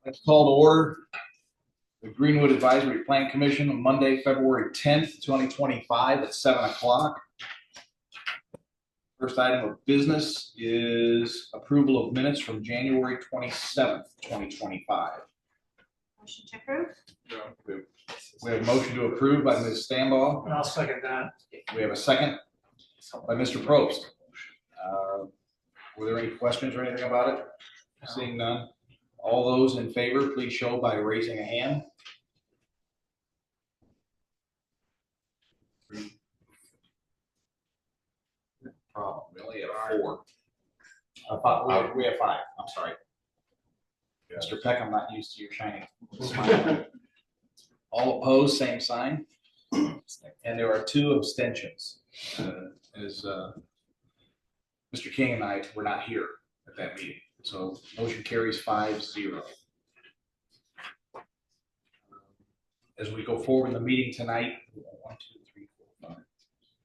Let's call to order the Greenwood Advisory Plan Commission on Monday, February 10th, 2025 at 7 o'clock. First item of business is approval of minutes from January 27th, 2025. Motion to approve. We have a motion to approve by Ms. Stambaugh. And I'll second that. We have a second by Mr. Probst. Were there any questions or anything about it? Seeing none. All those in favor, please show by raising a hand. Problem. We only have 4. We have 5. I'm sorry. Mr. Peck, I'm not used to your shining smile. All opposed, same sign. And there are 2 abstentions. Mr. King and I were not here at that meeting. So motion carries 5-0. As we go forward in the meeting tonight, 1, 2, 3, 4, 5.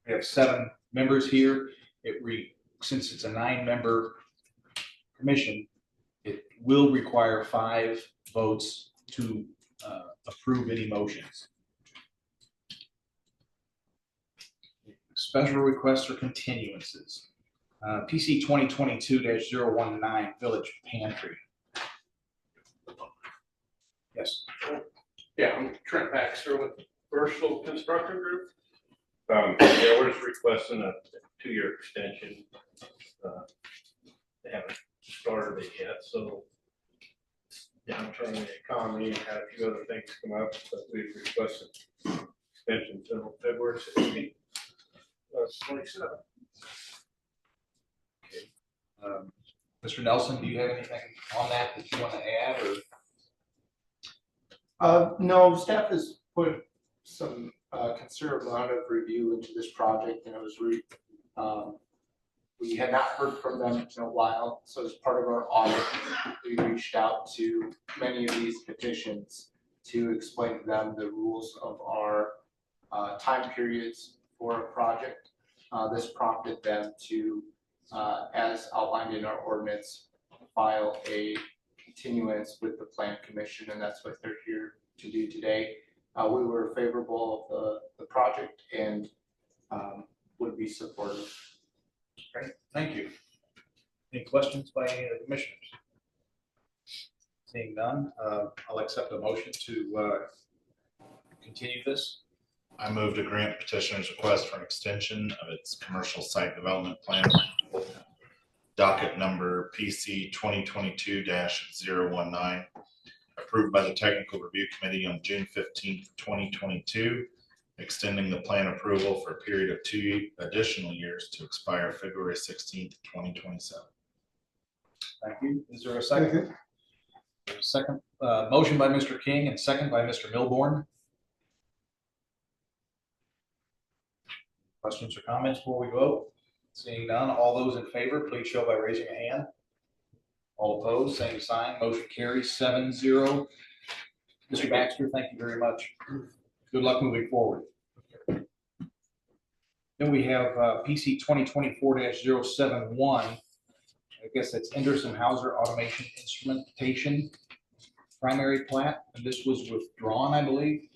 We have 7 members here. Since it's a 9-member commission, it will require 5 votes to approve any motions. Special requests or continuances. PC 2022-019 Village Pantry. Yes. Yeah, I'm Trent Baxter with Versatile Construction Group. Yeah, we're just requesting a 2-year extension. They haven't started it yet, so downturn in the economy and had a few other things come up, but we've requested extension until February 16th, 27. Mr. Nelson, do you have anything on that you want to add? Or no, staff has put some considerable amount of review into this project, and it was we had not heard from them in a while. So as part of our audit, we reached out to many of these petitions to explain to them the rules of our time periods for a project. This prompted them to, as outlined in our ordinance, file a continuance with the Plan Commission, and that's what they're here to do today. We were favorable of the project and would be supportive. Great, thank you. Any questions by any of the commissioners? Seeing none, I'll accept a motion to continue this. I move to grant petitioner's request for an extension of its commercial site development plan, docket number PC 2022-019, approved by the Technical Review Committee on June 15th, 2022, extending the plan approval for a period of 2 additional years to expire February 16th, 2027. Thank you. Is there a second? Second motion by Mr. King and second by Mr. Milborn. Questions or comments before we vote? Seeing none, all those in favor, please show by raising a hand. All opposed, same sign. Motion carries 7-0. Mr. Baxter, thank you very much. Good luck moving forward. Then we have PC 2024-071. I guess that's Enderson Hauser Automation Instrumentation primary plat, and this was withdrawn, I believe.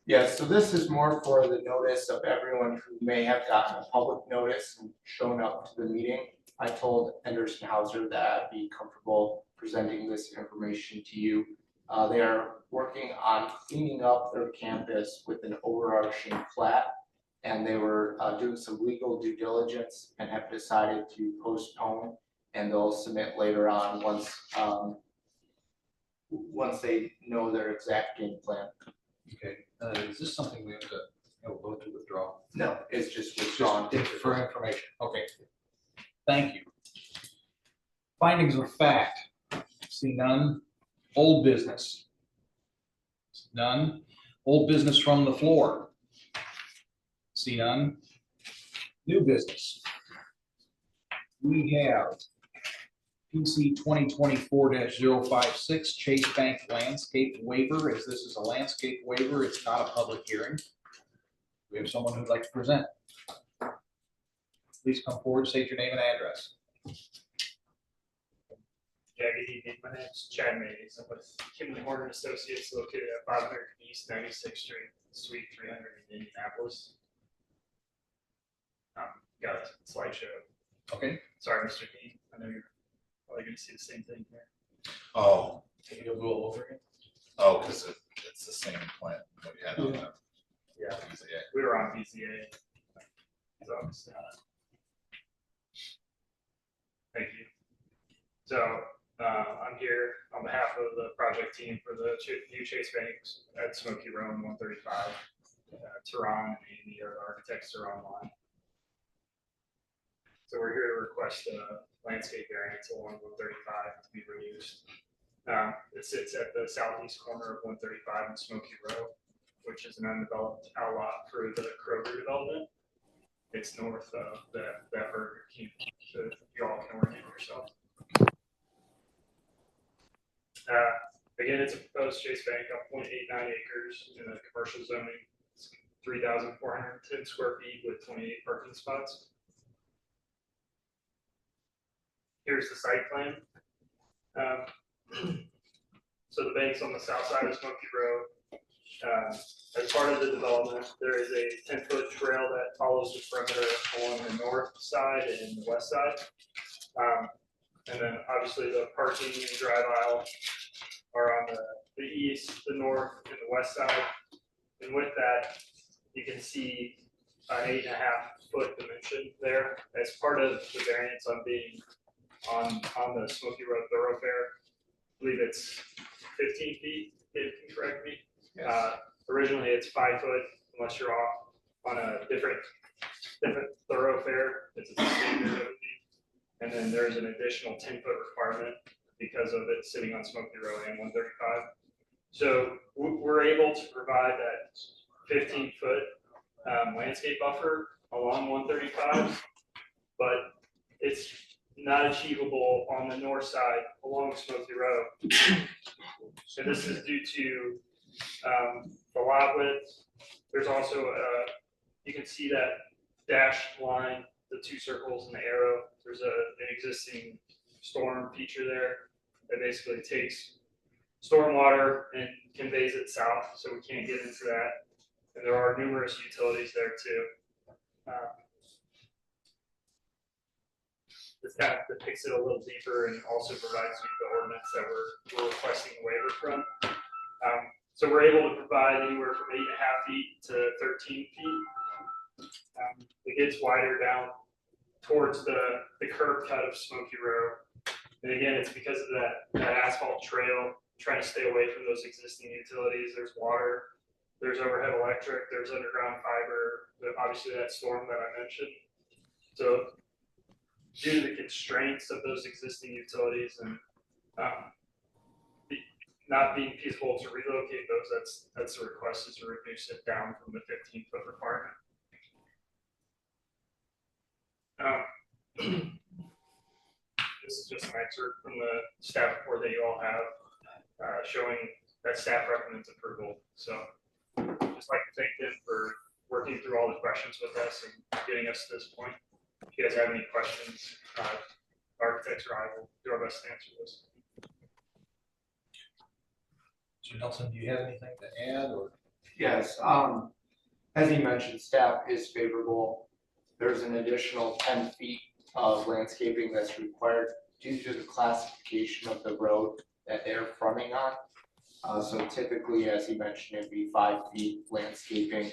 Yes, so this is more for the notice of everyone who may have gotten a public notice and shown up to the meeting. I told Enderson Hauser that I'd be comfortable presenting this information to you. They are working on cleaning up their campus with an overarching plat, and they were doing some legal due diligence and have decided to postpone, and they'll submit later on once they know their exact game plan. Okay. Is this something we have to vote to withdraw? No, it's just withdrawn. For information. Okay. Thank you. Findings of fact. See none. Old business. None. Old business from the floor. See none. New business. We have PC 2024-056 Chase Bank landscape waiver. As this is a landscape waiver, it's not a public hearing. We have someone who'd like to present. Please come forward, state your name and address. Yeah, good evening. My name is Chad Mays. I'm with Kimley Horner Associates located at 500 East 96th Street, Suite 300 in Indianapolis. Got a slideshow. Okay. Sorry, Mr. Dean. I know you're probably going to see the same thing here. Oh, Can you go over again? oh, because it's the same plan that we had on the. Yeah, PZA. we were on BZA. So obviously not. Thank you. So I'm here on behalf of the project team for the new Chase Banks at Smoky Row in 135. Tehran and Amy, the architects, are online. So we're here to request a landscape variance along 135 to be reduced. It sits at the southeast corner of 135 and Smoky Row, which is an undeveloped outlot for the Kroger development. It's north of that Burger King, so you all can orient yourself. Again, it's a proposed Chase Bank of 0.89 acres in a commercial zoning, 3,410 square feet with 28 parking spots. Here's the site plan. So the bank's on the south side of Smoky Row. As part of the development, there is a 10-foot trail that follows the perimeter on the north side and the west side. And then obviously the parking and drive aisle are on the east, the north, and the west side. And with that, you can see an 8.5-foot dimension there. As part of the variance on being on the Smoky Road thoroughfare, I believe it's 15 feet, if you correct me. Yes. Originally, it's 5 foot, unless you're off on a different thoroughfare. It's a standard, I believe. And then there's an additional 10-foot requirement because of it sitting on Smoky Row and 135. So we're able to provide that 15-foot landscape buffer along 135, but it's not achievable on the north side along Smoky Row. So this is due to the lot width. There's also, you can see that dashed line, the 2 circles and the arrow. There's an existing storm feature there that basically takes storm water and conveys it south, so we can't get into that. And there are numerous utilities there too. This kind of depicts it a little deeper and also provides you the ordinance that we're requesting a waiver from. So we're able to provide anywhere from 8.5 feet to 13 feet. It gets wider down towards the curb cut of Smoky Row. And again, it's because of that asphalt trail, trying to stay away from those existing utilities. There's water, there's overhead electric, there's underground fiber, obviously that storm that I mentioned. So due to the constraints of those existing utilities and not being feasible to relocate those, that's the request, is to reduce it down from the 15-foot requirement. This is just an excerpt from the staff report that you all have showing that staff recommends approval. So just like to thank them for working through all the questions with us and getting us to this point. If you guys have any questions, architects or I will do our best to answer this. Mr. Nelson, do you have anything to add or? Yes, as you mentioned, staff is favorable. There's an additional 10 feet of landscaping that's required due to the classification of the road that they're fronting on. So typically, as you mentioned, it'd be 5 feet landscaping.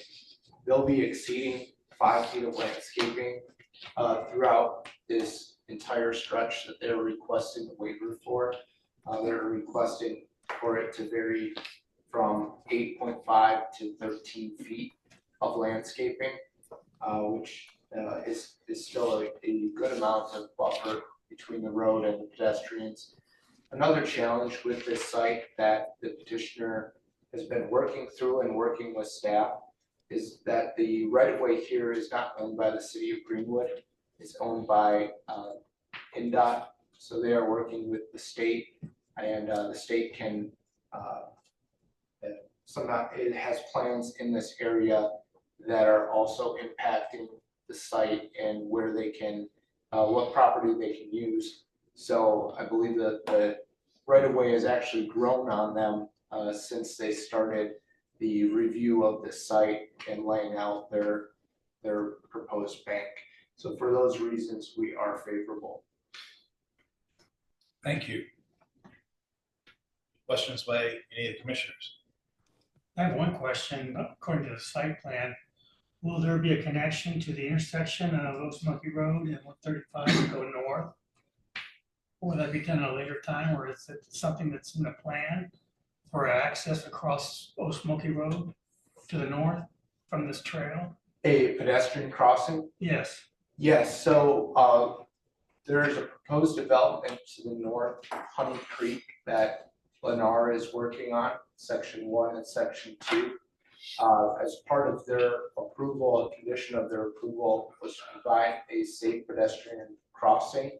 They'll be exceeding 5 feet of landscaping throughout this entire stretch that they're requesting the waiver for. They're requesting for it to vary from 8.5 to 13 feet of landscaping, which is still a good amount of buffer between the road and the pedestrians. Another challenge with this site that the petitioner has been working through and working with staff is that the right-of-way here is not owned by the city of Greenwood. It's owned by INDOT, so they are working with the state, and the state can somehow, it has plans in this area that are also impacting the site and where they can, what property they can use. So I believe that the right of way has actually grown on them since they started the review of the site and laying out their proposed bank. So for those reasons, we are favorable. Thank you. Questions by any of the commissioners? I have one question. According to the site plan, will there be a connection to the intersection of Old Smoky Road and 135 to go north? Or will that be done at a later time, or is it something that's in the plan for access across Old Smoky Road to the north from this trail? A pedestrian crossing? Yes. Yes, so there is a proposed development to the north, Honey Creek, that Lennar is working on, section 1 and section 2. As part of their approval, a condition of their approval was to provide a safe pedestrian crossing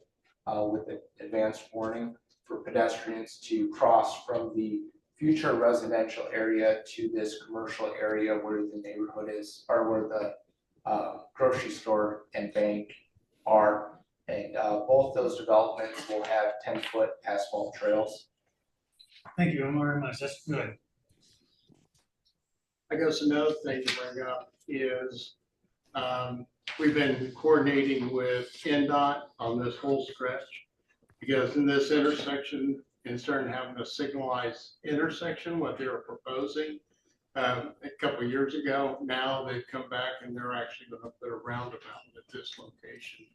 with an advanced warning for pedestrians to cross from the future residential area to this commercial area where the neighborhood is, or where the grocery store and bank are. And both those developments will have 10-foot asphalt trails. Thank you very much. That's good. I guess another thing to bring up is, we've been coordinating with NDOT on this whole stretch. Because in this intersection, instead of having a signalized intersection, what they were proposing, a couple of years ago, now they've come back and they're actually gonna put a roundabout at this location.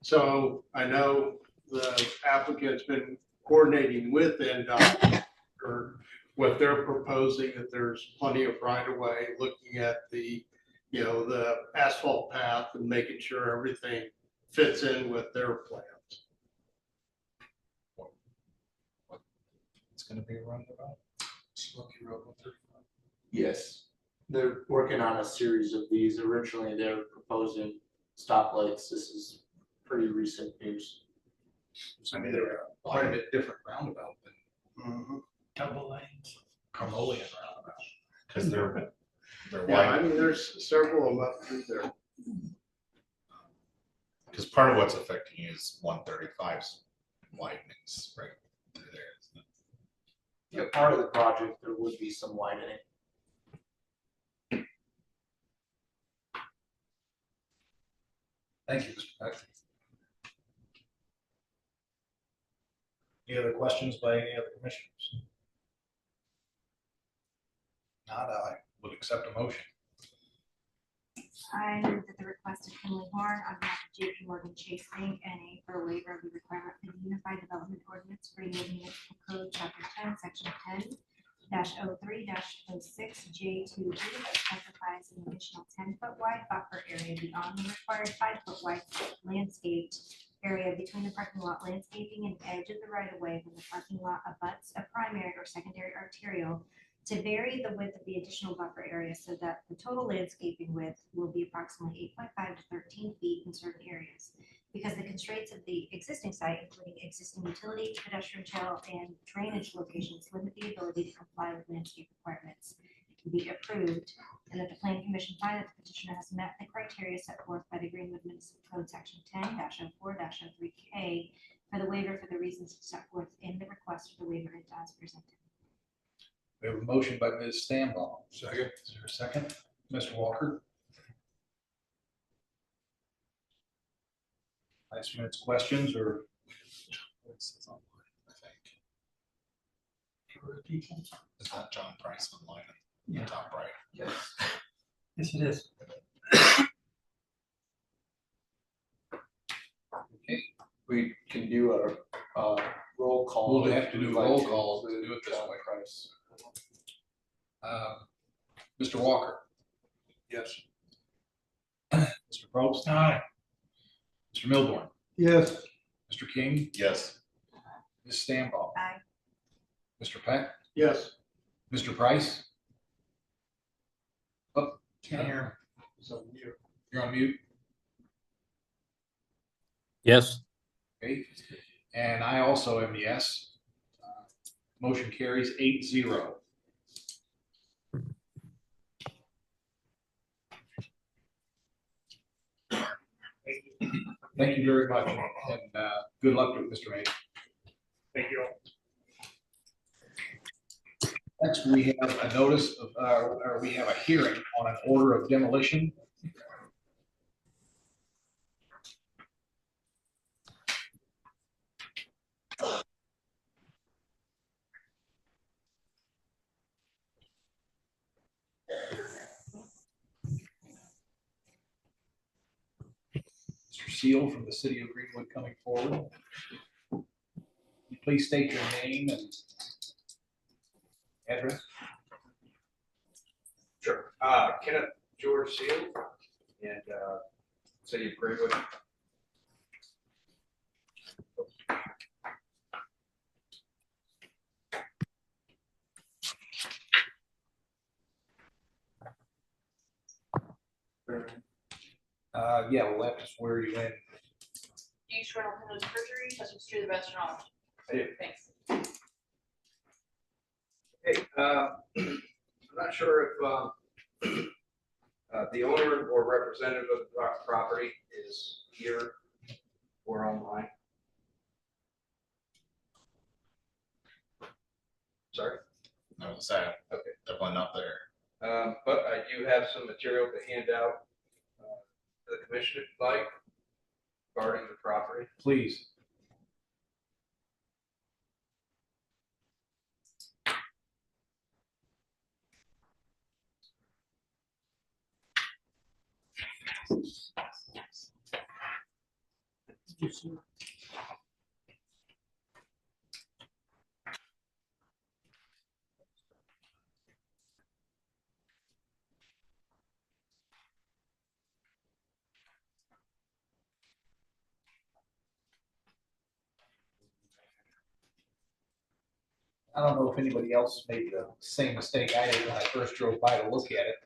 So I know the applicant's been coordinating with NDOT or what they're proposing, that there's plenty of right of way, looking at the, the asphalt path and making sure everything fits in with their plans. It's gonna be a roundabout. Smoky Road 135. Yes, they're working on a series of these. Originally, they were proposing stoplights. This is pretty recent news. I mean, they're quite a bit different roundabout than Double lanes. Carmolian roundabout. Because they're Yeah, I wide, mean, there's several of them up through there. because part of what's affecting you is 135's widenings right through there. Isn't it? Yeah, part of the project, there would be some widening. Thank you, Mr. Peck. Any other questions by any other commissioners? Not, I would accept a motion. I move that the request of Kinley Horn on behalf of JP Morgan Chase Bank, NA, for a waiver of the requirement for the Unified Development Ordinance for Municipal Code, Chapter 10, Section 10-03-06J2B that specifies an additional 10-foot wide buffer area beyond the required 5-foot wide landscaped area between the parking lot landscaping and edge of the right of way when the parking lot abuts a primary or secondary arterial, to vary the width of the additional buffer area so that the total landscaping width will be approximately 8.5 to 13 feet in certain areas. Because the constraints of the existing site, including existing utility, pedestrian trail, and drainage locations, limit the ability to comply with landscape requirements, to be approved, and that the Planning Commission find that the petitioner has met the criteria set forth by the Greenwood Municipal Code Section 10-04-03K for the waiver for the reasons set forth in the request for the waiver as presented. We have a motion by Ms. Stanbaugh. Second. Is there a second? Mr. Walker? Last minute's questions or? It's online, I think. Is that John Price online? Yeah. Top right. Yes. Yes, it is. Okay, We can do a roll call. we'll have to do a roll call to do it this John way. Price. Mr. Walker? Yes. Mr. Probst? Aye. Mr. Milborn? Yes. Mr. King? Yes, Ms. Stanbaugh? Aye. Mr. Peck? Yes. Mr. Price? Oh, Can't hear. So you. you're on mute. Yes. Okay, and I also am yes. Motion carries 8-0. Thank you very much, and good luck with Mr. May. Thank you all. Next, we have a notice of, or we have a hearing on an order of demolition. Mr. Seal from the city of Greenwood coming forward. Please state your name and address. Sure. Kenneth George Seal and City of Greenwood. Yeah, we'll have to swear you in. Do you swear on penalty of perjury, testimony to the best of your knowledge? I do. Thanks. Hey, I'm not sure if the owner or representative of the property is here or online. Sorry? No, it's sad. Okay. Definitely not there. But I do have some material to hand out to the commission if you'd like regarding the property. Please. I don't know if anybody else made the same mistake I did when I first drove by to look at it.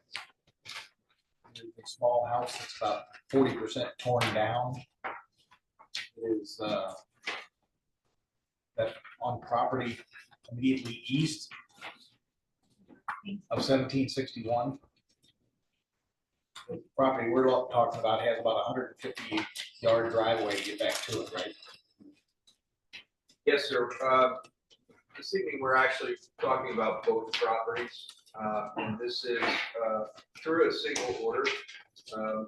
There's a small house that's about 40% torn down. It is that on property immediately east of 1761. The property we're talking about has about a 150-yard driveway to get back to it, right? Yes, sir. This evening, we're actually talking about both properties, and this is through a single order.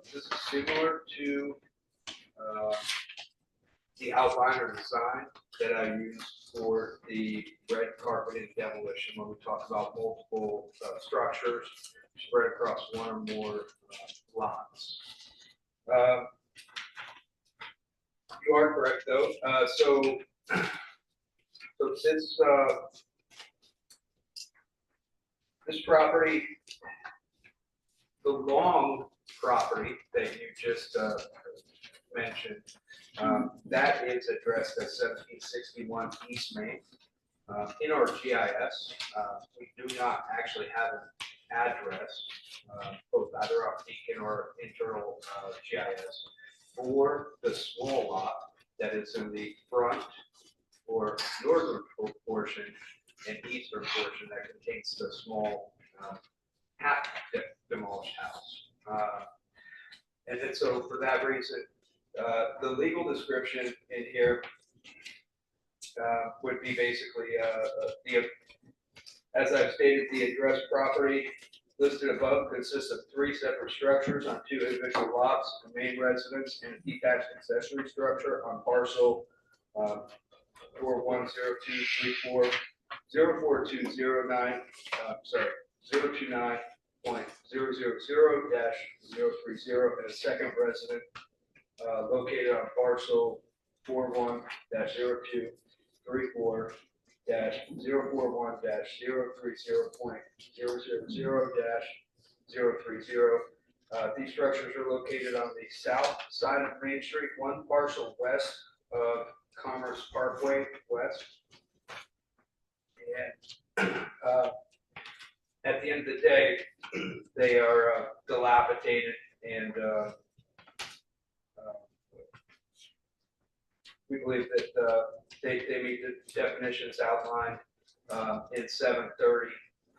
This is similar to the outline or design that I used for the red carpeting demolition when we talk about multiple structures spread across one or more lots. You are correct, though. So this property, the long property that you just mentioned, that is addressed as 1761 East Main. In our GIS, we do not actually have an address, both either on Beacon or internal GIS, for the small lot that is in the front or northern portion and eastern portion that contains the small half demolished house. And then so for that reason, the legal description in here would be basically, as I've stated, the address property listed above consists of 3 separate structures on 2 individual lots, a main residence and a detached accessory structure on parcel 410234 04209, sorry, 029.000-030, and a second resident located on parcel 41-0234 041-030.000-030. These structures are located on the south side of Main Street, 1 parcel west of Commerce Parkway West. And at the end of the day, they are dilapidated and we believe that they meet the definitions outlined in 730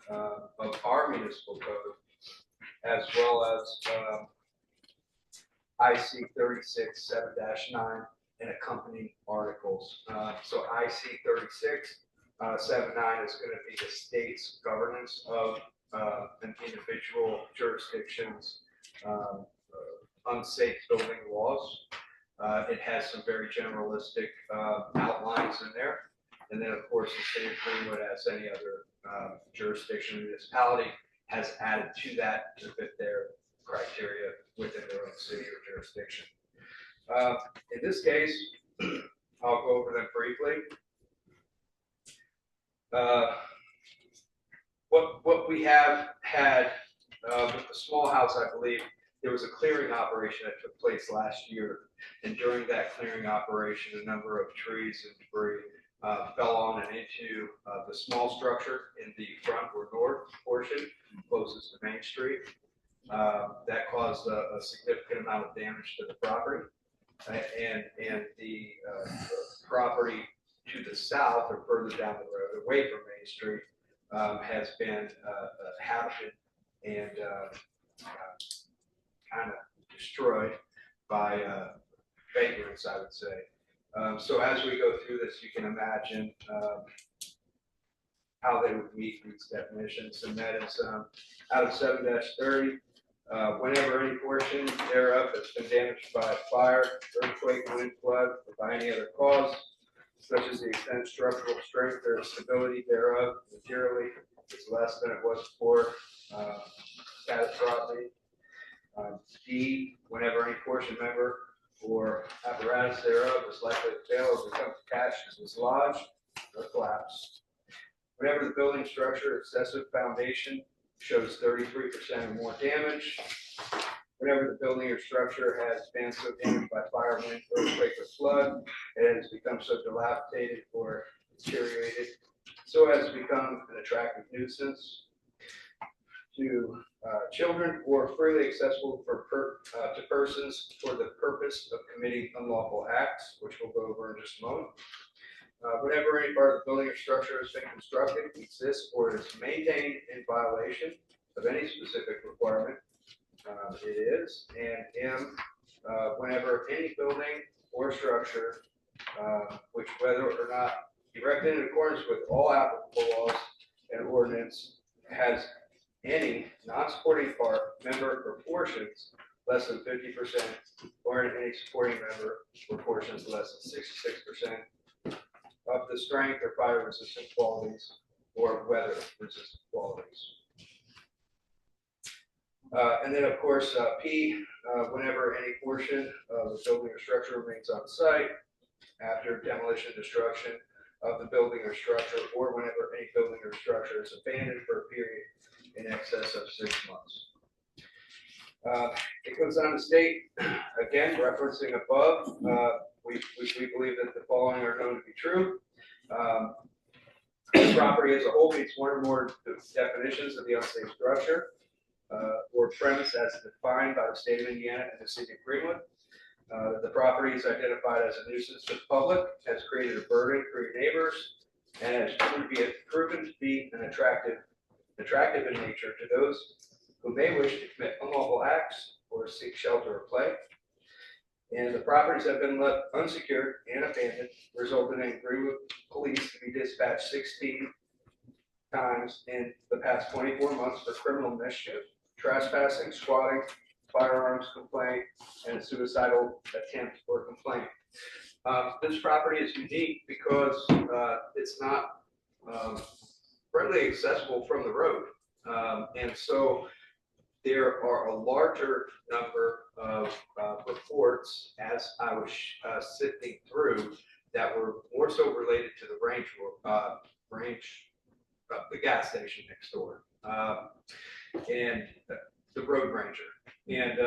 of our municipal code, as well as IC 36 7-9 and accompanying articles. So IC 3679 is going to be the state's governance of an individual jurisdiction's unsafe building laws. It has some very generalistic outlines in there. And then, of course, the state of Greenwood, as any other jurisdiction municipality, has added to that to fit their criteria within their own city or jurisdiction. In this case, I'll go over them briefly. What we have had with the small house, I believe, there was a clearing operation that took place last year. And during that clearing operation, a number of trees and debris fell on and into the small structure in the front or north portion closest to Main Street. That caused a significant amount of damage to the property. And the property to the south or further down the road, away from Main Street, has been habited and kind of destroyed by vagrants, I would say. So as we go through this, you can imagine how they would meet these definitions, and that is out of 7-30, whenever any portion thereof has been damaged by fire, earthquake, wind, flood, or by any other cause, such as the extent, structural strength, or stability thereof materially is less than it was before catastrophe. D, whenever any portion, member, or apparatus thereof is likely to fail or become detached, dislodged, or collapse. Whenever the building structure, excessive foundation, shows 33% or more damage. Whenever the building or structure has been so damaged by fire, wind, earthquake, or flood, it has become so dilapidated or deteriorated, so as to become an attractive nuisance to children or freely accessible to persons for the purpose of committing unlawful acts, which we'll go over in just a moment. Whenever any part of the building or structure has been constructed, exists, or is maintained in violation of any specific requirement, it is. And M, whenever any building or structure, which whether or not erected in accordance with all applicable laws and ordinance, has any non-supporting part, member, or portions less than 50%, or any supporting member or portions less than 66% of the strength or fire resistant qualities or weather resistant qualities. And then, of course, P, whenever any portion of the building or structure remains on site after demolition, destruction of the building or structure, or whenever any building or structure is abandoned for a period in excess of 6 months. It goes on to state, again, referencing above, we believe that the following are known to be true. The property as a whole meets one or more definitions of the unsafe structure or premise as defined by the state of Indiana and the city of Greenwood. The property is identified as a nuisance to the public, has created a burden for your neighbors, and has proven to be an attractive in nature to those who may wish to commit unlawful acts or seek shelter or play. And the properties have been left unsecured and abandoned, resulting in Greenwood police to be dispatched 16 times in the past 24 months for criminal mischief, trespassing, squatting, firearms complaint, and a suicidal attempt or complaint. This property is unique because it's not readily accessible from the road. And so there are a larger number of reports as I was sifting through that were more so related to the the gas station next door, and the road ranger. And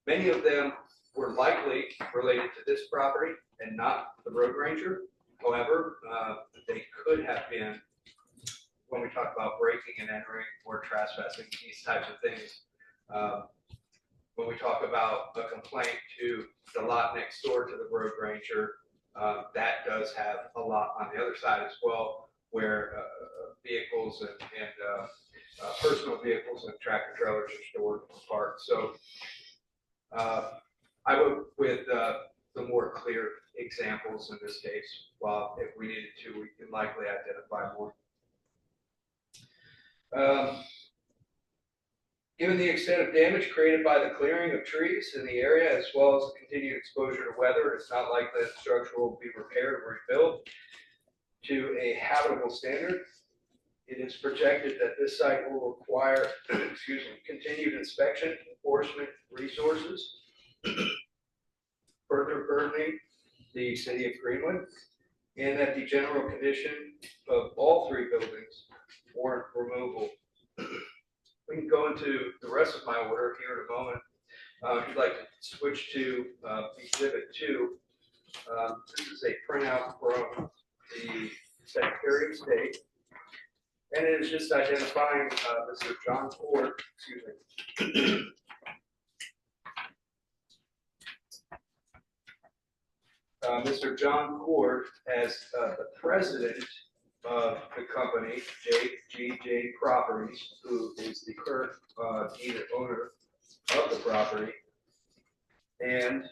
many of them were likely related to this property and not the road ranger. However, they could have been, when we talk about breaking and entering or trespassing, these types of things. When we talk about a complaint to the lot next door to the road ranger, that does have a lot on the other side as well, where vehicles and personal vehicles and tractor trailers are stored and parked. So I would, with the more clear examples in this case. While if we needed to, we can likely identify more. Given the extent of damage created by the clearing of trees in the area, as well as the continued exposure to weather, it's not likely that the structure will be repaired or rebuilt to a habitable standard. It is projected that this site will require, continued inspection, enforcement, resources, further burdening the city of Greenwood, and that the general condition of all three buildings warrant removal. We can go into the rest of my order here in a moment. If you'd like to switch to Exhibit 2, this is a printout from the Secretary of State, and it is just identifying Mr. John Ford, Mr. John Cord as the president of the company, JGJ Properties, who is the current deeded owner of the property. And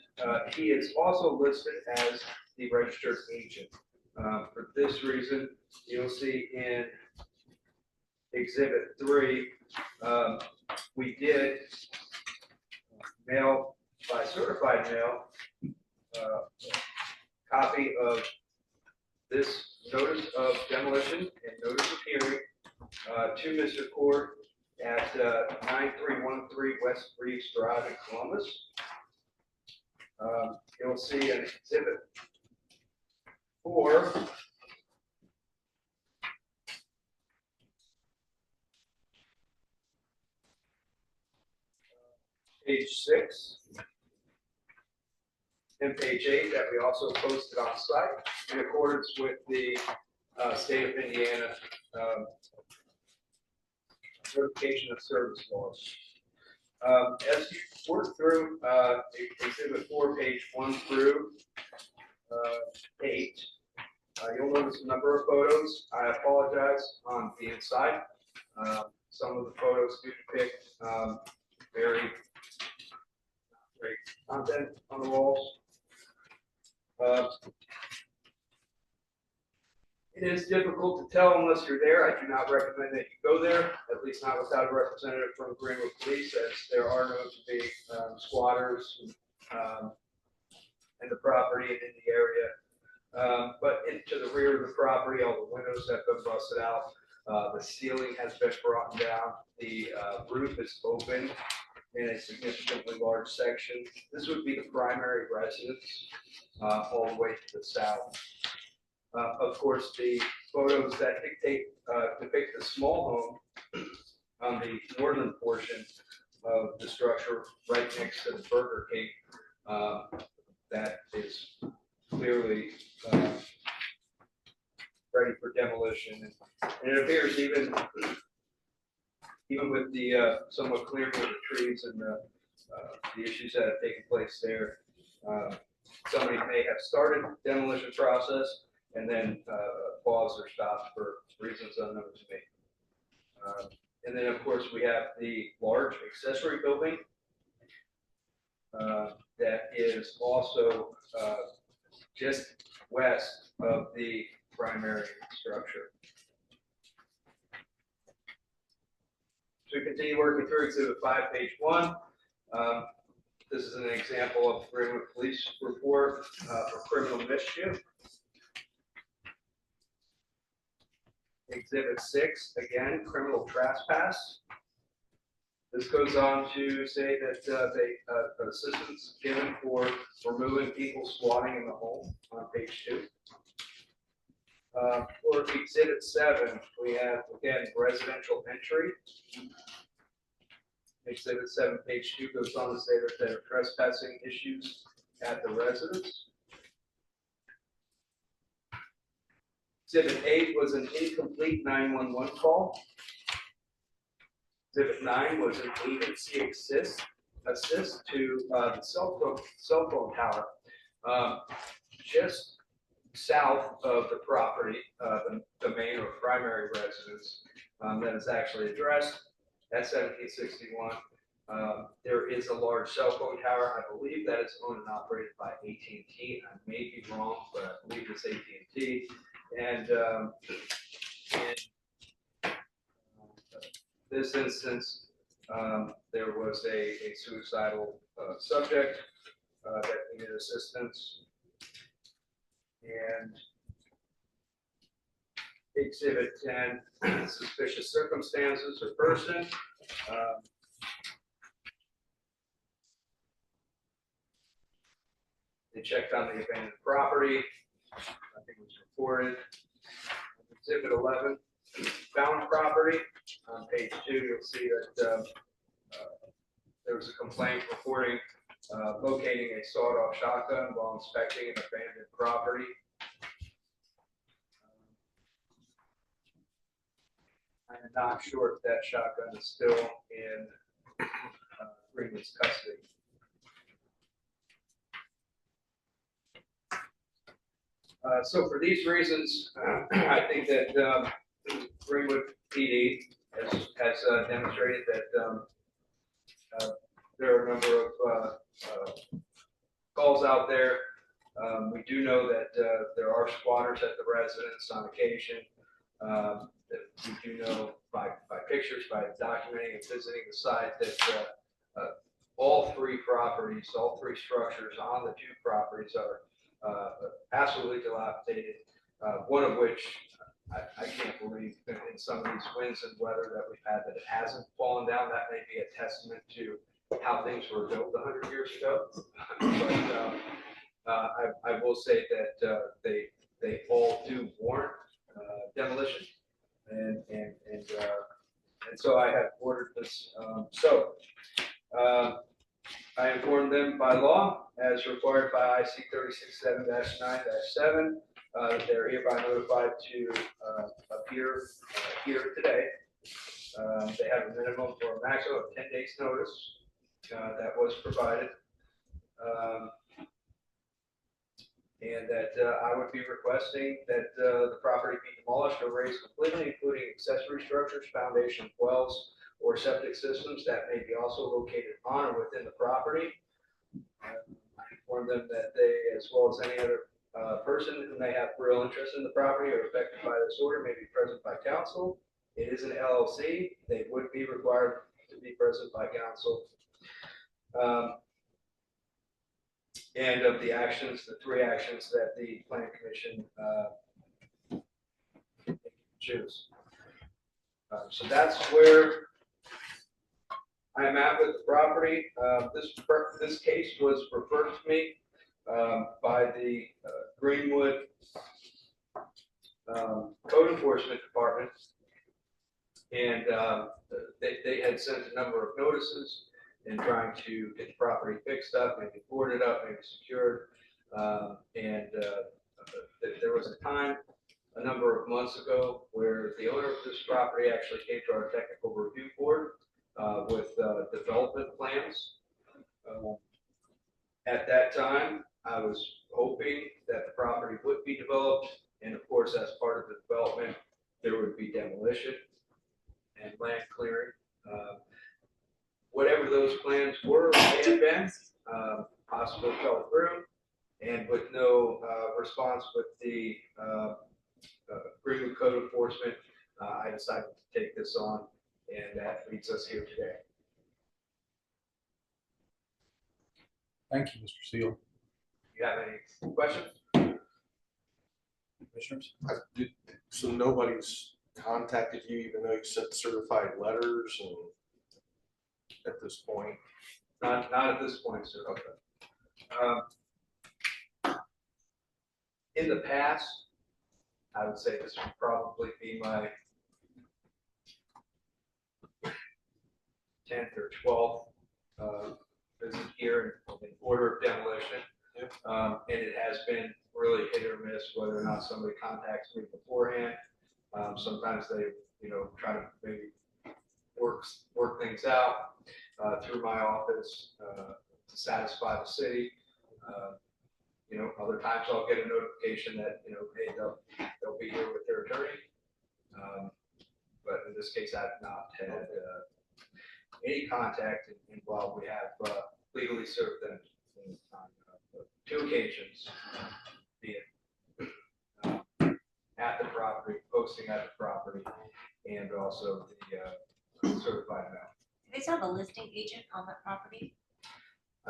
he is also listed as the registered agent. For this reason, you'll see in Exhibit 3, we did mail by certified mail copy of this notice of demolition and notice of hearing to Mr. Cord at 9313 West Reeves Drive in Columbus. You'll see an Exhibit 4. Page 6. And page 8 that we also posted on site in accordance with the state of Indiana notification of service laws. As you work through Exhibit 4, page 1 through 8, you'll notice a number of photos. I apologize on the inside. Some of the photos do depict very great content on the walls. It is difficult to tell unless you're there. I do not recommend that you go there, at least not without a representative from Greenwood Police, as there are known to be squatters in the property and in the area. But into the rear of the property, all the windows have been busted out. The ceiling has been brought down. The roof is open in a significantly large section. This would be the primary residence all the way to the south. Of course, the photos that depict the small home on the northern portion of the structure right next to the Burger King, that is clearly ready for demolition. And it appears even with the somewhat clearing of the trees and the issues that have taken place there, somebody may have started the demolition process and then paused or stopped for reasons unknown to me. And then, of course, we have the large accessory building that is also just west of the primary structure. So we continue working through Exhibit 5, page 1. This is an example of the Greenwood Police report for criminal mischief. Exhibit 6, again, criminal trespass. This goes on to say that assistance given for removing people squatting in the home on page 2. For Exhibit 7, we have, again, residential entry. Exhibit 7, page 2 goes on to say that there are trespassing issues at the residence. Exhibit 8 was an incomplete 911 call. Exhibit 9 was an agency assist to the cell phone tower just south of the property, the main or primary residence that is actually addressed at 1761. There is a large cell phone tower. I believe that is owned and operated by AT&T. I may be wrong, but I believe it's AT&T. And in this instance, there was a suicidal subject that needed assistance. And Exhibit 10, suspicious circumstances or person. They checked on the abandoned property. Nothing was reported. Exhibit 11, found property. On page 2, you'll see that there was a complaint reporting locating a sawed-off shotgun while inspecting an abandoned property. I am not sure if that shotgun is still in Greenwood's custody. So for these reasons, I think that Greenwood PD has demonstrated that there are a number of calls out there. We do know that there are squatters at the residence on occasion. That we do know by pictures, by documenting and visiting the site, that all three properties, all three structures on the two properties are absolutely dilapidated. One of which I can't believe that in some of these winds and weather that we've had that it hasn't fallen down. That may be a testament to how things were built 100 years ago. But I will say that they all do warrant demolition, and so I have ordered this. I informed them by law, as required by IC 36-7-9-7, that they're hereby notified to appear here today. They have a minimum or a maximum of 10 days notice that was provided. And that I would be requesting that the property be demolished or razed completely, including accessory structures, foundation, wells, or septic systems that may be also located on or within the property. I inform them that they, as well as any other person who may have real interest in the property or affected by this order, may be present by counsel. It is an LLC. They would be required to be present by counsel. And of the actions, the three actions that the Planning Commission choose. So that's where I am at with the property. This case was referred to me by the Greenwood Code Enforcement Department, and they had sent a number of notices in trying to get the property fixed up, maybe boarded up, maybe secured. There was a time a number of months ago where the owner of this property actually came to our technical review board with development plans. At that time, I was hoping that the property would be developed, and of course, as part of the development, there would be demolition and land clearing. Whatever those plans were, may have been, possibly fell through, and with no response with the Greenwood Code Enforcement, I decided to take this on, and that leads us here today. Thank you, Mr. Seal. You have any questions? Commissioners? So nobody's contacted you, even though you sent certified letters and at this point? Not at this point, sir. Okay. In the past, I would say this would probably be my 10th or 12th visit here in order of demolition. And it has been really hit or miss whether or not somebody contacts me beforehand. Sometimes they, try to maybe work things out through my office to satisfy the city. Other times I'll get a notification that, hey, they'll be here with their attorney. But in this case, I've not had any contact in while we have legally served them on 2 occasions, be it at the property, posting at the property, and also the certified mail. Do they still have a listing agent on that property?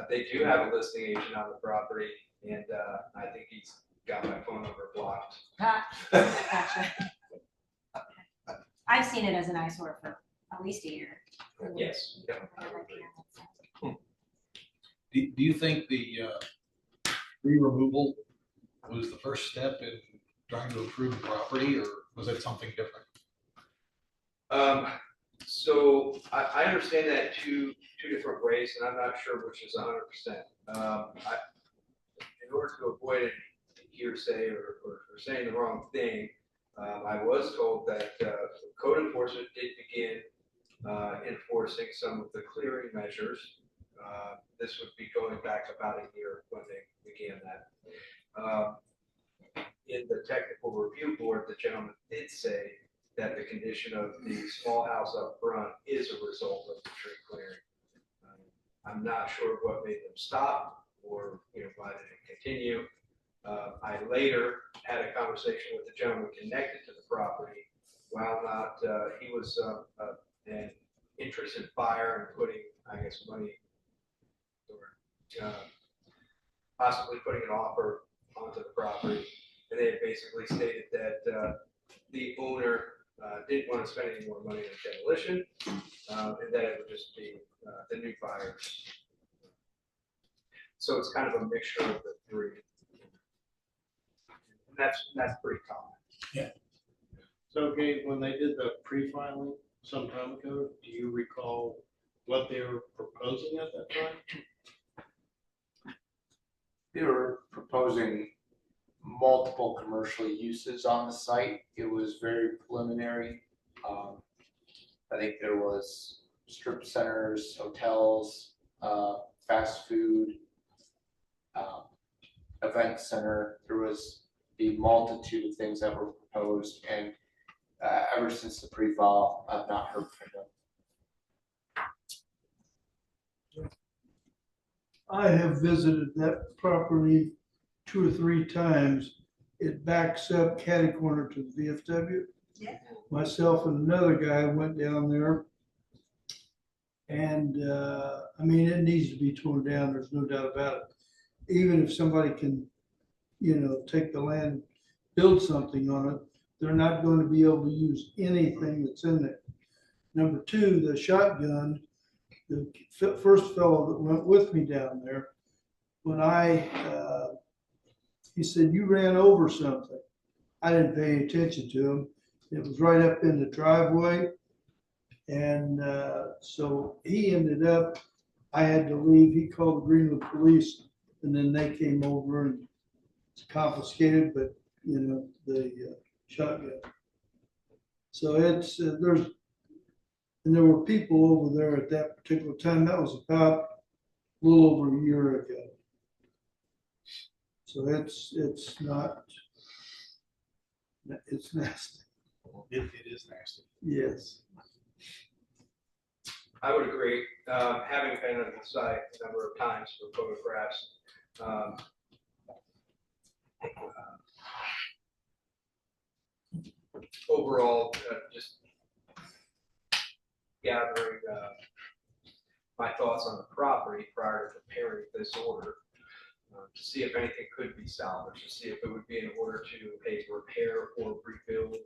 They do have a listing agent on the property, and I think he's got my phone number blocked. Gotcha. I've seen it as an eyesore for at least a year. Yes. Yeah. Do you think the tree removal was the first step in trying to improve the property, or was it something different? So I understand that two different ways, and I'm not sure which is 100%. In order to avoid any hearsay or saying the wrong thing, I was told that code enforcement did begin enforcing some of the clearing measures. This would be going back about a year when they began that. In the technical review board, the gentleman did say that the condition of the small house up front is a result of the tree clearing. I'm not sure what made them stop or why they didn't continue. I later had a conversation with the gentleman connected to the property. While not, he was an interested buyer in putting, I guess, money or possibly putting an offer onto the property. And they had basically stated that the owner didn't want to spend any more money on demolition, and that it would just be the new buyers. So it's kind of a mixture of the 3. And that's pretty common. So, Gabe, when they did the pre-filing some time ago, do you recall what they were proposing at that time? They were proposing multiple commercial uses on the site. It was very preliminary. I think there was strip centers, hotels, fast food, event center. There was a multitude of things that were proposed, and ever since the pre-file, I've not heard from them. I have visited that property 2 or 3 times. It backs up catty corner to the VFW. Yeah. Myself and another guy went down there. And, I mean, it needs to be torn down, there's no doubt about it. Even if somebody can, take the land, build something on it, they're not going to be able to use anything that's in there. Number 2, the shotgun, the first fellow that went with me down there, when he said, "You ran over something." I didn't pay any attention to him. It was right up in the driveway. And so he ended up, I had to leave. He called the Greenwood police, and then they came over and it's confiscated, but the shotgun. So it's, and there were people over there at that particular time. That was about a little over a year ago. So it's not, it's nasty. It is nasty. Yes. I would agree. Having been at the site a number of times for photographs, overall, just gathering my thoughts on the property prior to preparing this order, to see if anything could be salvaged, to see if it would be in order to repair or rebuild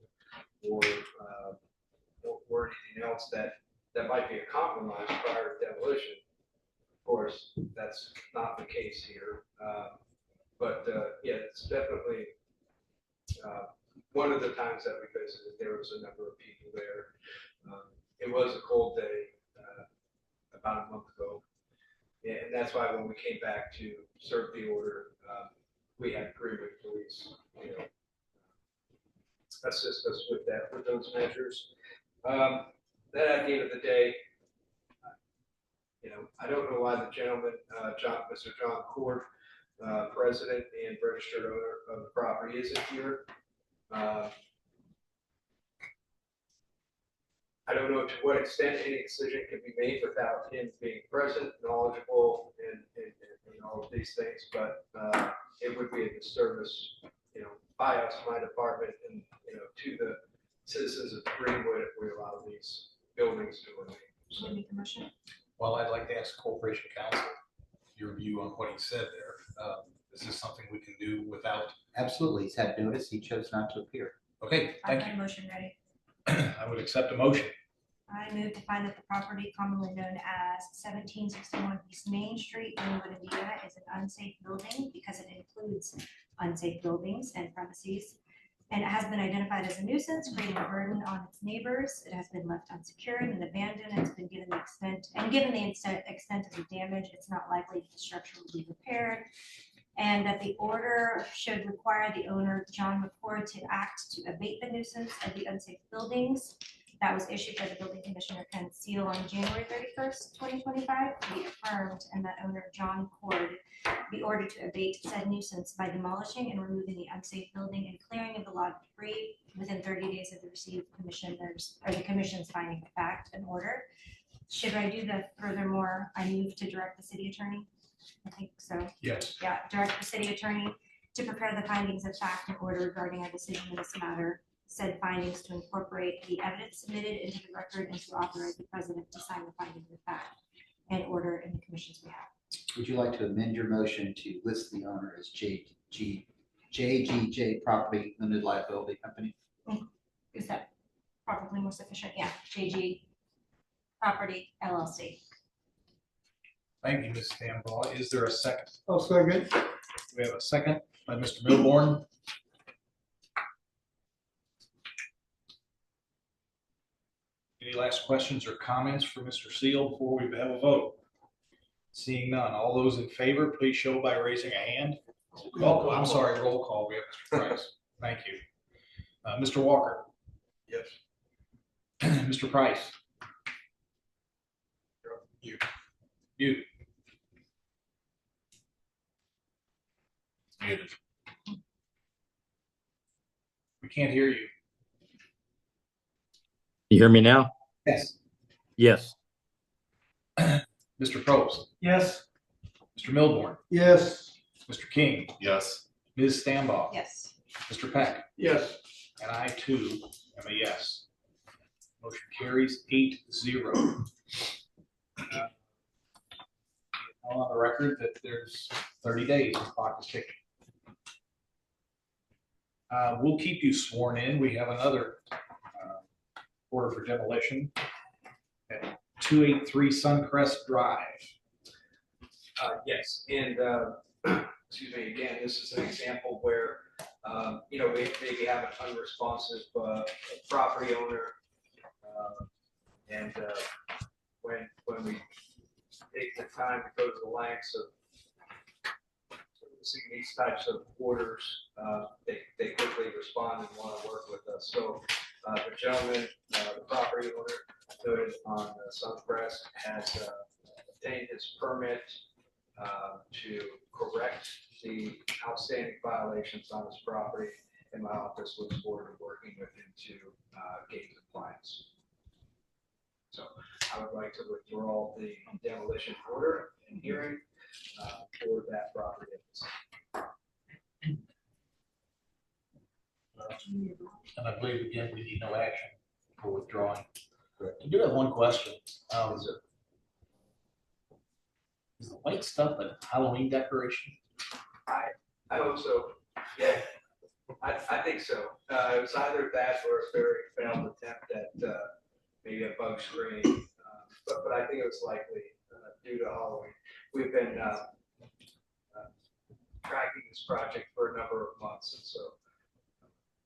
or anything else that might be a compromise prior to demolition. Of course, that's not the case here. But yeah, it's definitely one of the times that we visited, there was a number of people there. It was a cold day about a month ago. And that's why when we came back to serve the order, we had Greenwood police, assist us with that, with those measures. Then at the end of the day, I don't know why the gentleman, Mr. John Court, president and registered owner of the property, isn't here. I don't know to what extent any decision can be made without him being present, knowledgeable, and all of these things, but it would be a disservice, by us, my department, and, to the citizens of Greenwood if we allow these buildings to remain. Should we make a motion? Well, I'd like to ask Corporation Counsel your view on what he said there. Is this something we can do without? Absolutely. He's had notice. He chose not to appear. Okay, I've thank got you. a motion ready. I would accept a motion. I move to find that the property commonly known as 1761 East Main Street, Greenwood, Indiana, is an unsafe building because it includes unsafe buildings and premises. And it has been identified as a nuisance, creating a burden on its neighbors. It has been left unsecured and abandoned. It's been given the extent of the damage, it's not likely the structure will be repaired. And that the order should require the owner, John McCord, to act to abate the nuisance of the unsafe buildings. That was issued by the building commissioner, Ken Seal, on January 31st, 2025, to be affirmed, and that owner, John McCord, be ordered to abate said nuisance by demolishing and removing the unsafe building and clearing of the lot of debris within 30 days of the received commissioners, or the commission's finding of fact and order. Should I do the furthermore, I move to direct the city attorney? I think so. Yes. Yeah, direct the city attorney to prepare the findings of fact and order regarding our decision in this matter. Said findings to incorporate the evidence submitted into the record and to authorize the president to sign the findings of fact and order in the commission's behalf. Would you like to amend your motion to list the owner as JGJ Property Limited Liability Company? Is that probably more sufficient? Yeah, JG Property LLC. Thank you, Ms. Stambaugh. Is there a second? I'll second. We have a second by Mr. Milborn. Any last questions or comments for Mr. Seal before we have a vote? Seeing none, all those in favor, please show by raising a hand. Oh, I'm sorry, roll call. We have Mr. Price. Thank you. Mr. Walker. Yes. Mr. Price. You. Muted. We can't hear you. You hear me now? Yes. Yes. Mr. Probst. Yes. Mr. Milborn. Yes. Mr. King. Yes. Ms. Stambaugh. Yes. Mr. Peck. Yes. And I too am a yes. Motion carries 8-0. On the record that there's 30 days, the clock is ticking. We'll keep you sworn in. We have another order for demolition at 283 Suncrest Drive. Yes, and, excuse me, again, this is an example where, we maybe have an unresponsive, property owner. When we take the time to go to the lengths of seeing these types of orders, they quickly respond and want to work with us. So, the gentleman, the property owner noted on Suncrest has obtained his permit to correct the outstanding violations on his property, and my office looks forward to working with him to gain compliance. So I would like to withdraw the demolition order and hearing for that property. And I believe again, we need no action for withdrawing. I do have one question. Is the white stuff a Halloween decoration? I hope so. Yeah, I think so. It was either that or a very failed attempt at maybe a bug screen. But I think it was likely due to Halloween. We've been tracking this project for a number of months, and so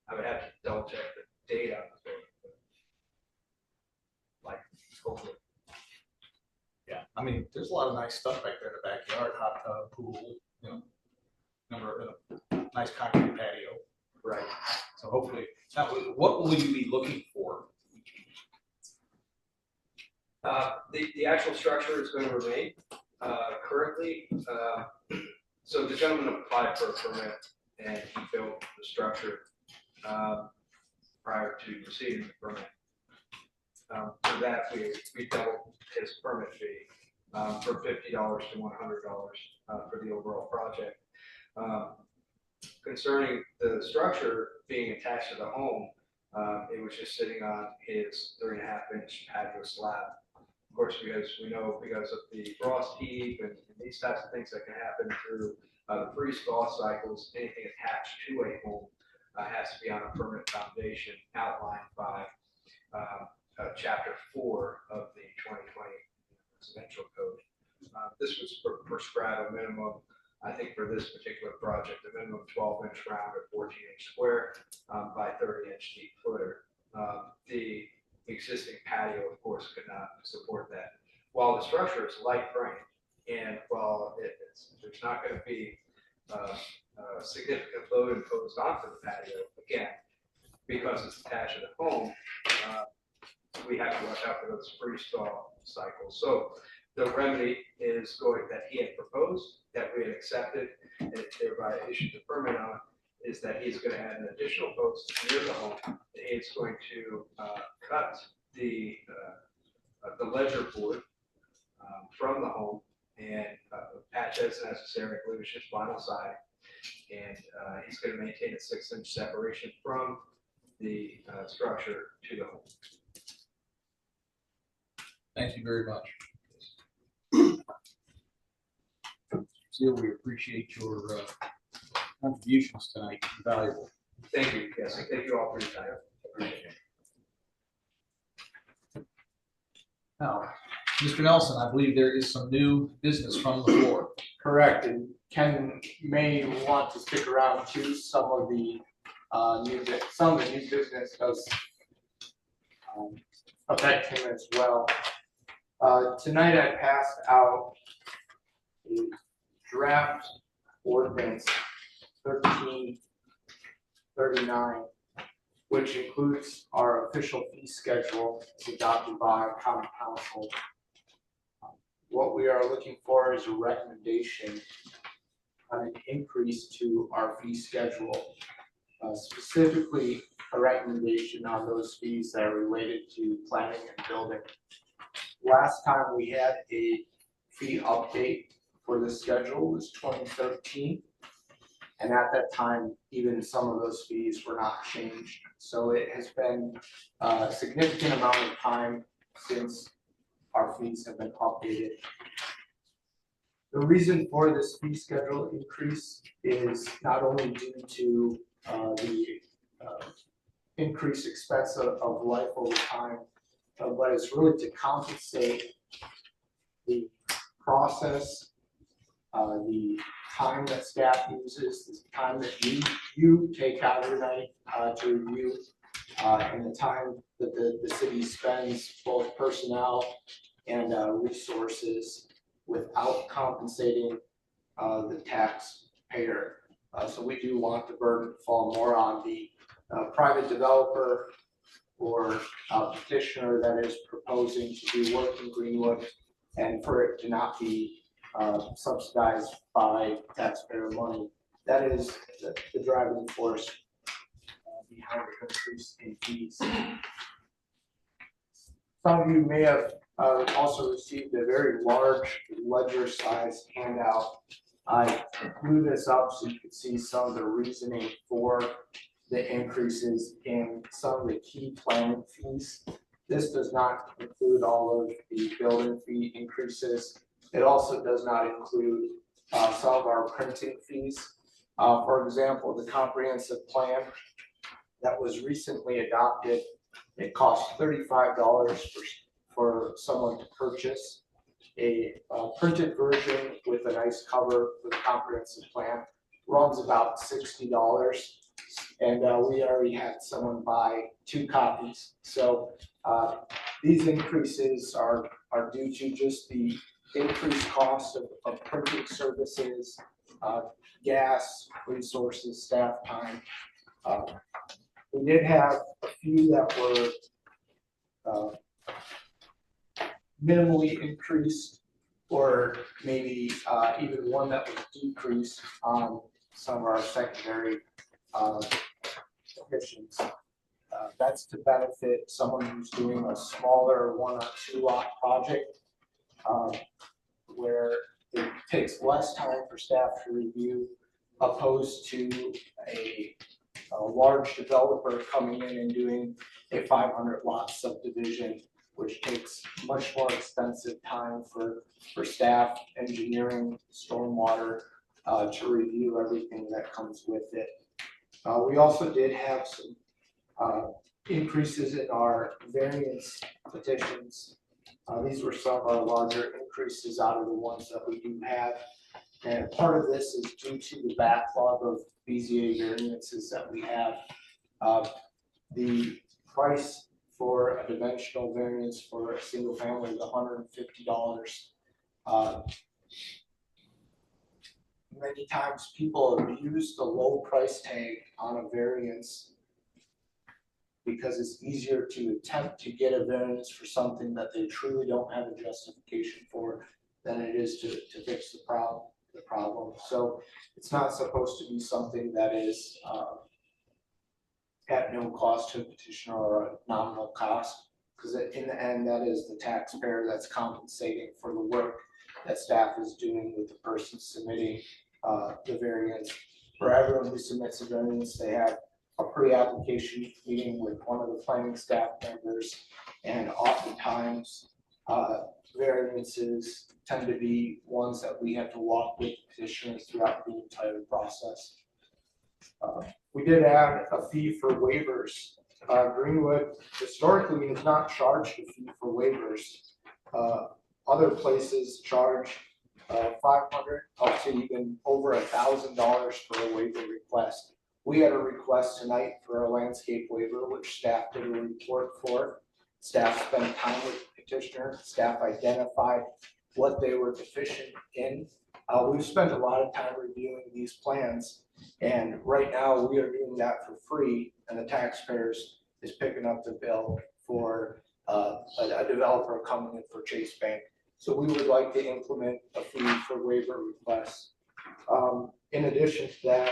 I would have to double check the date on the building. Like, hopefully. Yeah, I mean, there's a lot of nice stuff back there in the backyard, hot tub, pool, nice concrete patio. Right. So hopefully, now, what will you be looking for? The actual structure is going to remain currently. So the gentleman applied for a permit and he built the structure prior to receiving the permit. For that, we doubled his permit fee from $50 to $100 for the overall project. Concerning the structure being attached to the home, it was just sitting on his 3.5-inch patio slab. Of course, because we know because of the frost heave and these types of things that can happen through the freeze-thaw cycles, anything attached to a home has to be on a permanent foundation outlined by Chapter 4 of the 2020 Residential Code. This was prescribed a minimum, I think for this particular project, a minimum 12-inch round or 14-inch square by 30-inch deep footer. The existing patio, of course, could not support that. While the structure is light frame, and while there's not going to be significant load imposed onto the patio, again, because it's attached to the home, we have to watch out for those freeze-thaw cycles. So the remedy is going that he had proposed, that we had accepted, and thereby issued the permit on, is that he's going to add an additional post near the home. It's going to cut the ledger board from the home and patch as necessary. I believe it's just vinyl siding, and he's going to maintain a 6-inch separation from the structure to the home. Thank you very much. Seal, we appreciate your contributions tonight. Valuable. Thank you. Yes, thank you all for your time. Appreciate it. Now, Mr. Nelson, I believe there is some new business from the floor. Correct, and Ken may want to stick around too. Some of the new business does affect him as well. Tonight I passed out a draft ordinance 1339, which includes our official fee schedule adopted by our common council. What we are looking for is a recommendation on an increase to our fee schedule, specifically a recommendation on those fees that are related to planning and building. Last time we had a fee update for the schedule was 2013. And at that time, even some of those fees were not changed. So it has been a significant amount of time since our fees have been updated. The reason for this fee schedule increase is not only due to the increased expense of life over time, but it's really to compensate the process, the time that staff uses, the time that you take out of your night to review, and the time that the city spends, both personnel and resources, without compensating the taxpayer. So we do want the burden to fall more on the private developer or petitioner that is proposing to do work in Greenwood, and for it to not be subsidized by taxpayer money. That is the driving force behind the increase in fees. Some of you may have also received a very large ledger size handout. I blew this up so you could see some of the reasoning for the increases in some of the key planning fees. This does not include all of the building fee increases. It also does not include some of our printing fees. For example, the comprehensive plan that was recently adopted, it costs $35 for someone to purchase a printed version with a nice cover for the comprehensive plan. Runs about $60, and we already had someone buy 2 copies. So these increases are due to just the increased cost of printing services, gas, resources, staff time. We did have a few that were minimally increased, or maybe even one that was decreased on some of our secondary petitions. That's to benefit someone who's doing a smaller 1 or 2 lot project, where it takes less time for staff to review opposed to a large developer coming in and doing a 500 lot subdivision, which takes much more expensive time for staff, engineering, stormwater, to review everything that comes with it. We also did have some increases in our variance petitions. These were some of our larger increases out of the ones that we do have. And part of this is due to the backlog of BZA variances that we have. The price for a dimensional variance for a single family is $150. Many times people abuse the low price tag on a variance because it's easier to attempt to get a variance for something that they truly don't have a justification for than it is to fix the problem. So it's not supposed to be something that is at no cost to a petitioner or a nominal cost, because in the end, that is the taxpayer that's compensating for the work that staff is doing with the person submitting the variance. For everyone who submits a variance, they have a pre-application meeting with one of the planning staff members, and oftentimes variances tend to be ones that we have to walk with petitioners throughout the entire process. We did add a fee for waivers. Greenwood historically has not charged a fee for waivers. Other places charge $500 up to even over $1,000 for a waiver request. We had a request tonight for a landscape waiver, which staff did a report for. Staff spent time with the petitioner. Staff identified what they were deficient in. We've spent a lot of time reviewing these plans, and right now we are doing that for free, and the taxpayers is picking up the bill for a developer coming in for Chase Bank. So we would like to implement a fee for waiver requests. In addition to that,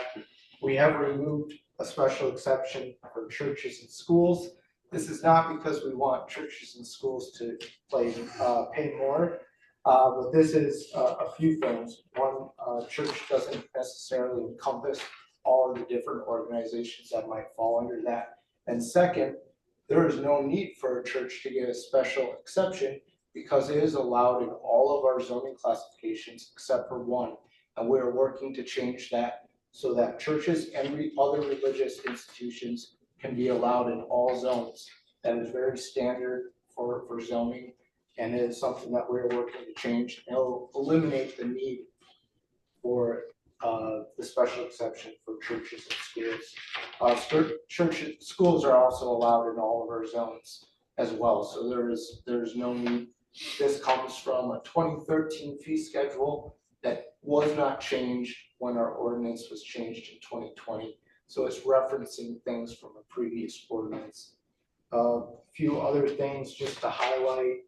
we have removed a special exception for churches and schools. This is not because we want churches and schools to pay more, but this is a few things. One, church doesn't necessarily encompass all of the different organizations that might fall under that. And second, there is no need for a church to get a special exception because it is allowed in all of our zoning classifications except for one. And we're working to change that so that churches and other religious institutions can be allowed in all zones. That is very standard for zoning, and it is something that we're working to change. It'll eliminate the need for the special exception for churches and schools. Schools are also allowed in all of our zones as well, so there's no need. This comes from a 2013 fee schedule that was not changed when our ordinance was changed in 2020. So it's referencing things from a previous ordinance. A few other things just to highlight.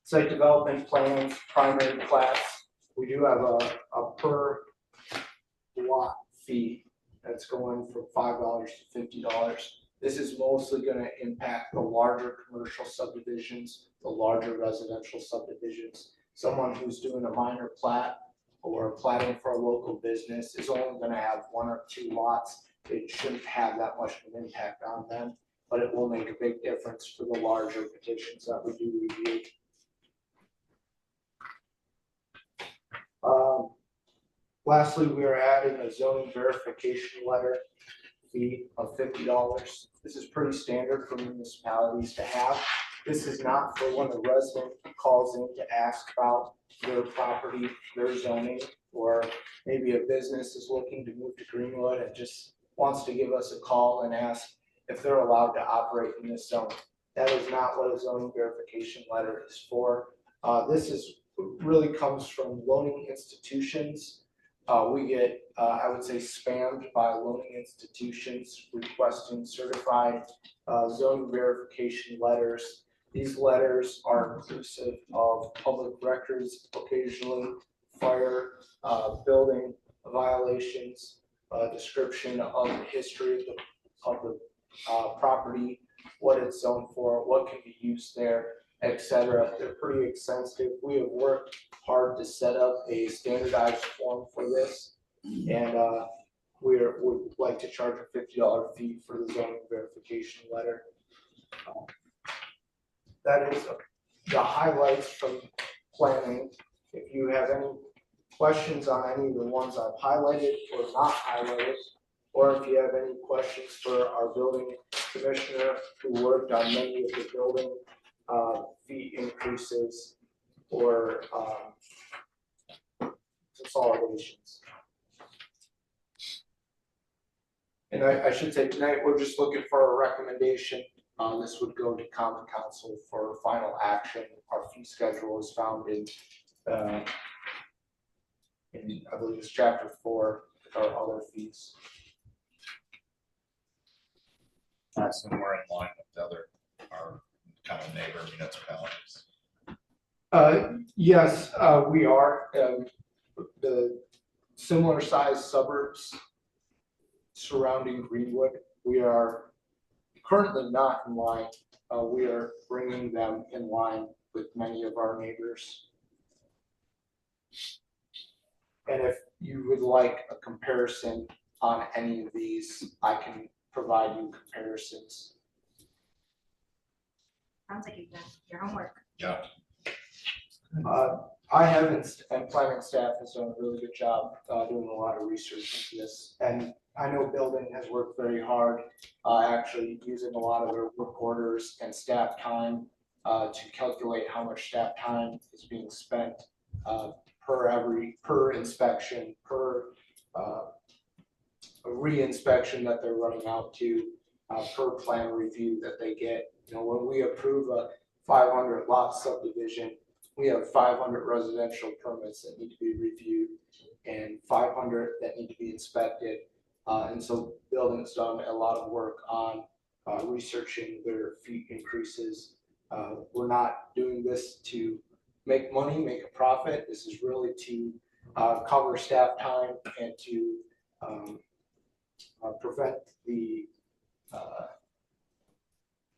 Site development plans, primary plats. We do have a per lot fee that's going from $5 to $50. This is mostly going to impact the larger commercial subdivisions, the larger residential subdivisions. Someone who's doing a minor plat or platting for a local business is only going to have 1 or 2 lots. It shouldn't have that much of an impact on them, but it will make a big difference for the larger petitions that we do review. Lastly, we are adding a zoning verification letter fee of $50. This is pretty standard for municipalities to have. This is not for when a resident calls in to ask about their property, their zoning, or maybe a business is looking to move to Greenwood and just wants to give us a call and ask if they're allowed to operate in this zone. That is not what a zoning verification letter is for. This really comes from loaning institutions. We get, I would say, spammed by loaning institutions requesting certified zoning verification letters. These letters are inclusive of public records, occasionally fire, building, violations, description of the history of the property, what it's zoned for, what can be used there, etc. They're pretty extensive. We have worked hard to set up a standardized form for this, and would like to charge a $50 fee for the zoning verification letter. That is the highlights from planning. If you have any questions on any of the ones I've highlighted or not highlighted, or if you have any questions for our building commissioner who worked on many of the building fee increases or consolidations. And I should say tonight, we're just looking for a recommendation. This would go to common council for final action. Our fee schedule is found in I believe it's chapter 4 with our other fees. I assume we're in line with the other, our kind of neighbor municipalities. Yes, we are. The similar sized suburbs surrounding Greenwood, we are currently not in line. We are bringing them in line with many of our neighbors. And if you would like a comparison on any of these, I can provide you comparisons. Sounds like you've done your homework. Yeah. I haven't, and planning staff has done a really good job doing a lot of research into this. And I know building has worked very hard, actually using a lot of their work orders and staff time to calculate how much staff time is being spent per inspection, per re-inspection that they're running out to, per plan review that they get. You know, when we approve a 500 lot subdivision, we have 500 residential permits that need to be reviewed and 500 that need to be inspected. And so building's done a lot of work on researching their fee increases. We're not doing this to make money, make a profit. This is really to cover staff time and to prevent the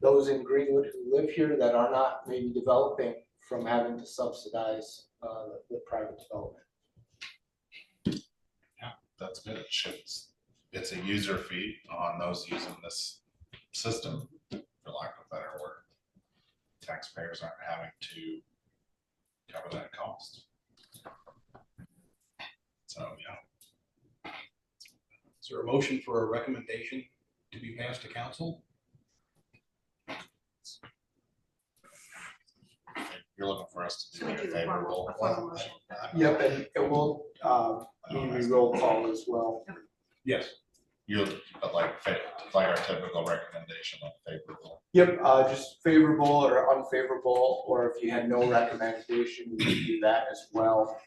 those in Greenwood who live here that are not maybe developing from having to subsidize the private development. Yeah, that's good. It shows it's a user fee on those using this system, for lack of a better word. Taxpayers aren't having to cover that cost. So, yeah. Is there a motion for a recommendation to be passed to council? You're looking for us to So do we a do a favorable. formal motion. Yep, and it will need a roll call as well. Yes. You're, but like our typical recommendation on favorable. Yep, just favorable or unfavorable, or if you had no recommendation, we can do that as well.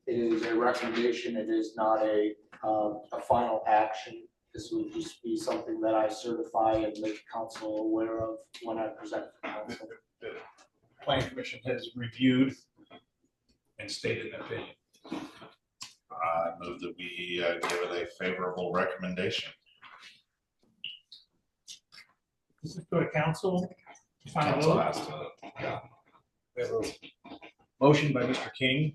It is a recommendation, it is not a final action. This would just be something that I certify and make council aware of when I present to council. The planning commission has reviewed and stated an opinion. I move that we give it a favorable recommendation. This is go to council. Final Council vote. has to, yeah. We have a motion by Mr. King,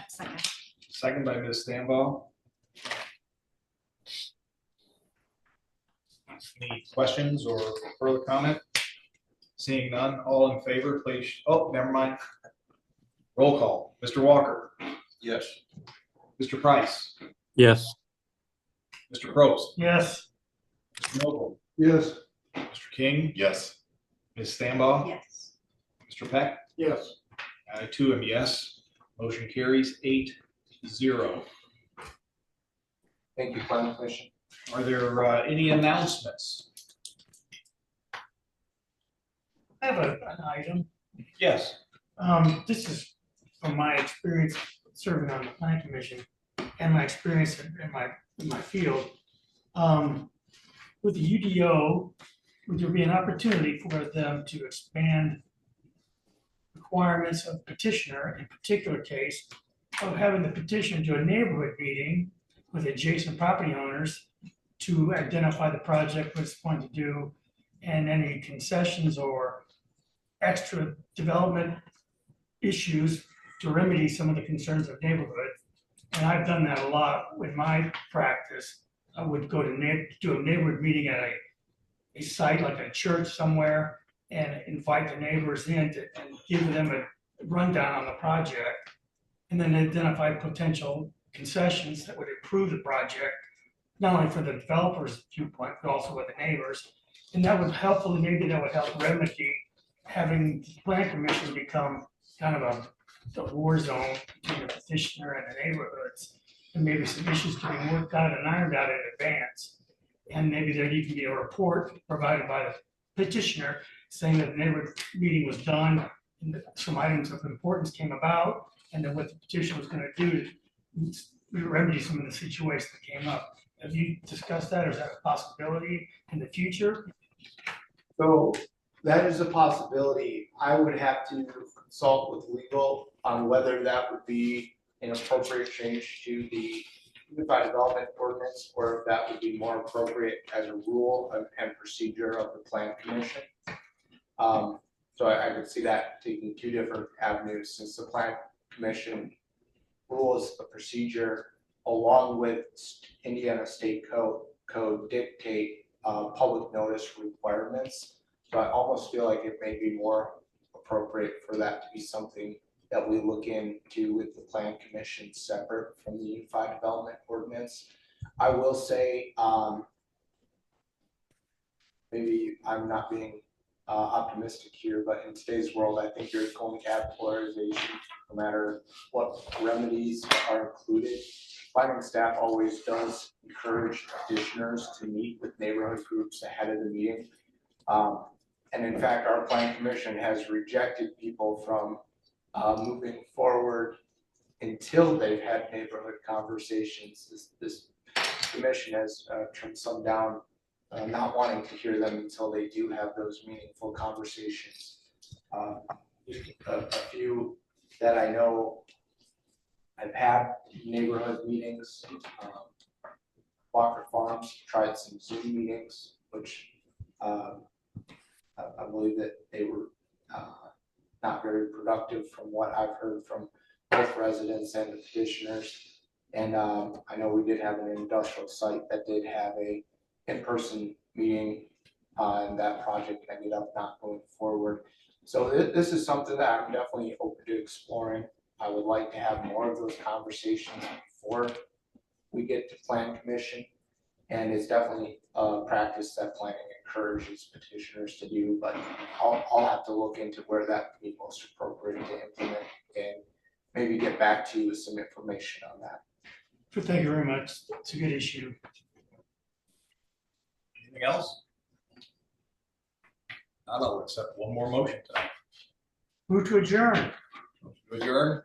Second. second by Ms. Stambaugh. Any questions or further comment? Seeing none, all in favor, please. Oh, never mind. Roll call. Mr. Walker. Yes. Mr. Price. Yes. Mr. Probst. Yes. Mr. Noble. Yes. Mr. King. Yes. Ms. Stambaugh. Yes. Mr. Peck. Yes. I too am yes. Motion carries 8-0. Thank you, planning commission. Are there any announcements? I have an item. Yes. This is from my experience serving on the planning commission and my experience in my field. With the UDO, would there be an opportunity for them to expand requirements of petitioner, in particular case, of having the petition to a neighborhood meeting with adjacent property owners to identify the project, what it's going to do, and any concessions or extra development issues to remedy some of the concerns of neighborhood. And I've done that a lot with my practice. I would go to do a neighborhood meeting at a site like a church somewhere and invite the neighbors in and give them a rundown on the project, and then identify potential concessions that would improve the project, not only for the developer's viewpoint, but also with the neighbors. And that would hopefully, maybe that would help remedy having the plan commission become kind of a war zone between the petitioner and the neighborhoods. And maybe some issues to be worked out and ironed out in advance. And maybe there need to be a report provided by the petitioner saying that the neighborhood meeting was done and that some items of importance came about, and then what the petition was gonna do to remedy some of the situations that came up. Have you discussed that, or is that a possibility in the future? So that is a possibility. I would have to consult with legal on whether that would be an appropriate change to the Unified Development Ordinance, or if that would be more appropriate as a rule and procedure of the Plan Commission. So I could see that taking two different avenues, since the Plan Commission rules of procedure along with Indiana State Code dictate public notice requirements. So I almost feel like it may be more appropriate for that to be something that we look into with the Plan Commission separate from the Unified Development Ordinance. I will say, maybe I'm not being optimistic here, but in today's world, I think you're going to have polarization no matter what remedies are included. Planning staff always does encourage petitioners to meet with neighborhood groups ahead of the meeting. And in fact, our Plan Commission has rejected people from moving forward until they've had neighborhood conversations. This commission has turned some down, not wanting to hear them until they do have those meaningful conversations. A few that I know have had neighborhood meetings. Walker Farms tried some Zoom meetings, which I believe that they were not very productive from what I've heard from both residents and the petitioners. And I know we did have an industrial site that did have a in-person meeting, and that project ended up not going forward. So this is something that I'm definitely open to exploring. I would like to have more of those conversations before we get to Plan Commission. And it's definitely a practice that planning encourages petitioners to do, but I'll have to look into where that would be most appropriate to implement and maybe get back to you with some information on that. Thank you very much. It's a good issue. Anything else? I'll accept one more motion tonight. Move to adjourn. Adjourn.